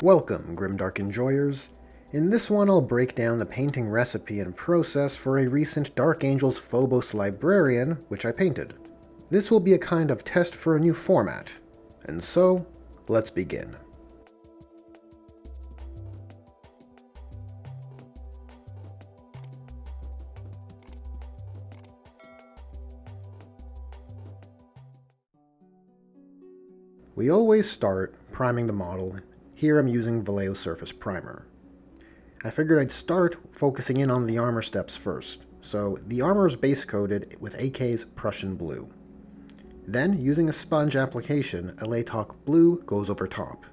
Welcome, Grimdark enjoyers. In this one I'll break down the painting recipe and process for a recent Dark Angels Phobos Librarian, which I painted. This will be a kind of test for a new format, and so, let's begin. We always start priming the model. Here I'm using Vallejo Surface Primer. I figured I'd start focusing in on the armor steps first, so the armor is base coated with AK's Prussian Blue. Then, using a sponge application, a Latok Blue goes over top.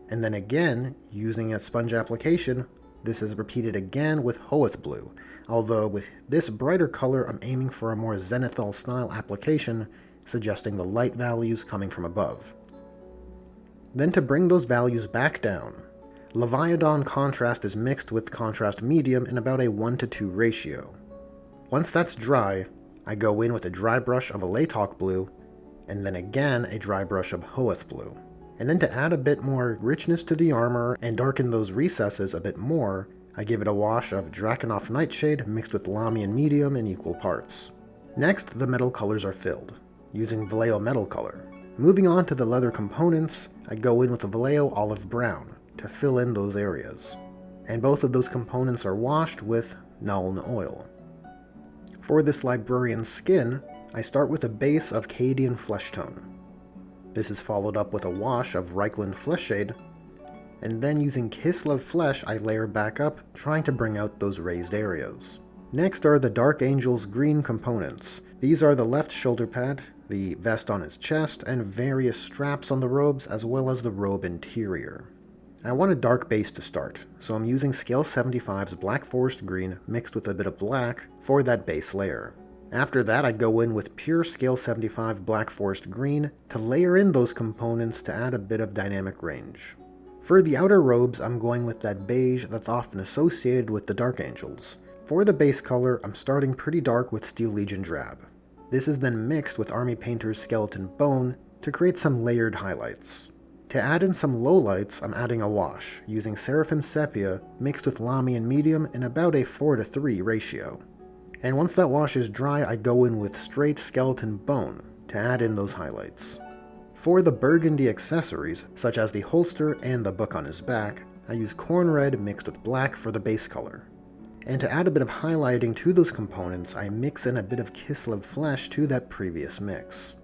And then again, using a sponge application, this is repeated again with Hoeth Blue, although with this brighter color I'm aiming for a more zenithal style application, suggesting the light values coming from above. Then to bring those values back down, Leviathan contrast is mixed with contrast medium in about a 1:2 ratio. Once that's dry, I go in with a dry brush of a Latok Blue, and then again a dry brush of Hoeth Blue. And then to add a bit more richness to the armor and darken those recesses a bit more, I give it a wash of Drakenhof Nightshade mixed with Lamian Medium in equal parts. Next, the metal colors are filled, using Vallejo Metal Color. Moving on to the leather components, I go in with a Vallejo Olive Brown to fill in those areas. And both of those components are washed with Nuln Oil. For this librarian's skin, I start with a base of Cadian Flesh Tone. This is followed up with a wash of Reikland Flesh Shade, and then using Kislev Flesh I layer back up, trying to bring out those raised areas. Next are the Dark Angels green components. These are the left shoulder pad, the vest on his chest, and various straps on the robes, as well as the robe interior. I want a dark base to start, so I'm using Scale 75's Black Forest Green mixed with a bit of black for that base layer. After that I go in with pure Scale 75 Black Forest Green to layer in those components to add a bit of dynamic range. For the outer robes I'm going with that beige that's often associated with the Dark Angels. For the base color I'm starting pretty dark with Steel Legion Drab. This is then mixed with Army Painter's Skeleton Bone to create some layered highlights. To add in some lowlights, I'm adding a wash, using Seraphim Sepia mixed with Lamian Medium in about a 4:3 ratio. And once that wash is dry, I go in with straight Skeleton Bone to add in those highlights. For the burgundy accessories, such as the holster and the book on his back, I use Corn Red mixed with black for the base color. And to add a bit of highlighting to those components, I mix in a bit of Kislev Flesh to that previous mix.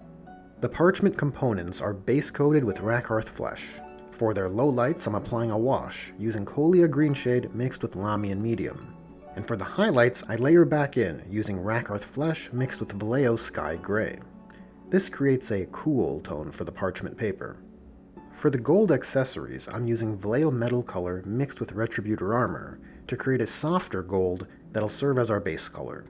The parchment components are base coated with Rakarth Flesh. For their lowlights, I'm applying a wash, using Colia Green Shade mixed with Lamian Medium. And for the highlights, I layer back in, using Rakarth Flesh mixed with Vallejo Sky Gray. This creates a cool tone for the parchment paper. For the gold accessories, I'm using Vallejo Metal Color mixed with Retributor Armor to create a softer gold that'll serve as our base color.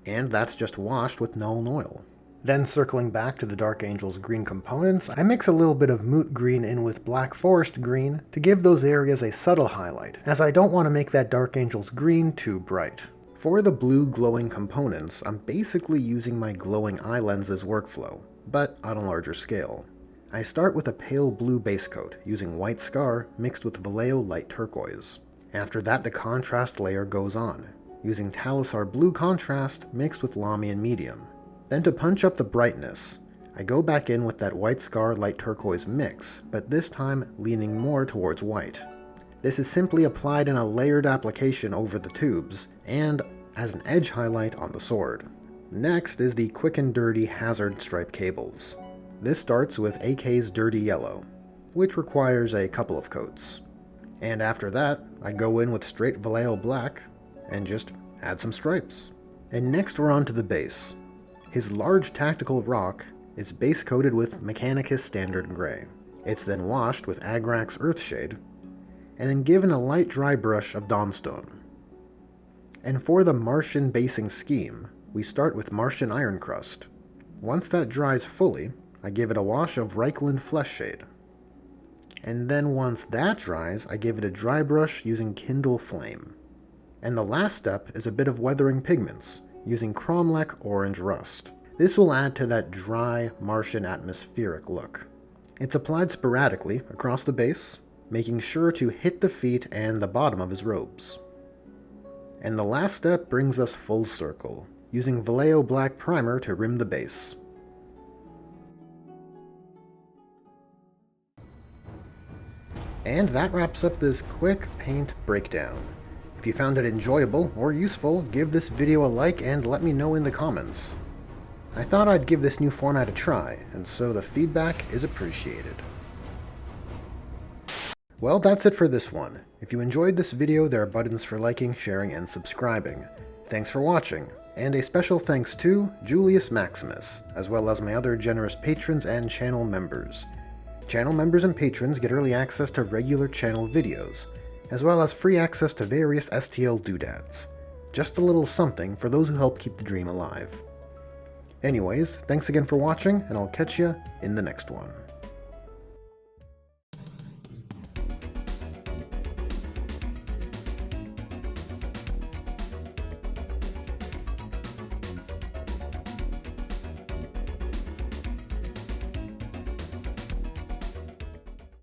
And that's just washed with Nuln Oil. Then circling back to the Dark Angels green components, I mix a little bit of Moot Green in with Black Forest Green to give those areas a subtle highlight, as I don't want to make that Dark Angels green too bright. For the blue glowing components, I'm basically using my glowing eye lenses workflow, but on a larger scale. I start with a pale blue base coat, using White Scar mixed with Vallejo Light Turquoise. After that the contrast layer goes on, using Talisar Blue Contrast mixed with Lamian Medium. Then to punch up the brightness, I go back in with that White Scar Light Turquoise mix, but this time leaning more towards white. This is simply applied in a layered application over the tubes, and as an edge highlight on the sword. Next is the Quick and Dirty Hazard Stripe Cables. This starts with AK's Dirty Yellow, which requires a couple of coats. And after that, I go in with straight Vallejo Black and just add some stripes. And next we're on to the base. His large tactical rock is base coated with Mechanicus Standard Gray. It's then washed with Agrax Earthshade, and then given a light dry brush of Dawnstone. And for the Martian basing scheme, we start with Martian Iron Crust. Once that dries fully, I give it a wash of Reikland Flesh Shade. And then once that dries, I give it a dry brush using Kindle Flame. And the last step is a bit of weathering pigments, using Cromlech Orange Rust. This will add to that dry, Martian atmospheric look. It's applied sporadically across the base, making sure to hit the feet and the bottom of his robes. And the last step brings us full circle, using Vallejo Black Primer to rim the base. And that wraps up this quick paint breakdown. If you found it enjoyable or useful, give this video a like and let me know in the comments. I thought I'd give this new format a try, and so the feedback is appreciated. Well, that's it for this one. If you enjoyed this video, there are buttons for liking, sharing, and subscribing. Thanks for watching, and a special thanks to Julius Maximus, as well as my other generous patrons and channel members. Channel members and patrons get early access to regular channel videos, as well as free access to various STL doodads. Just a little something for those who help keep the dream alive. Anyways, thanks again for watching, and I'll catch ya in the next one.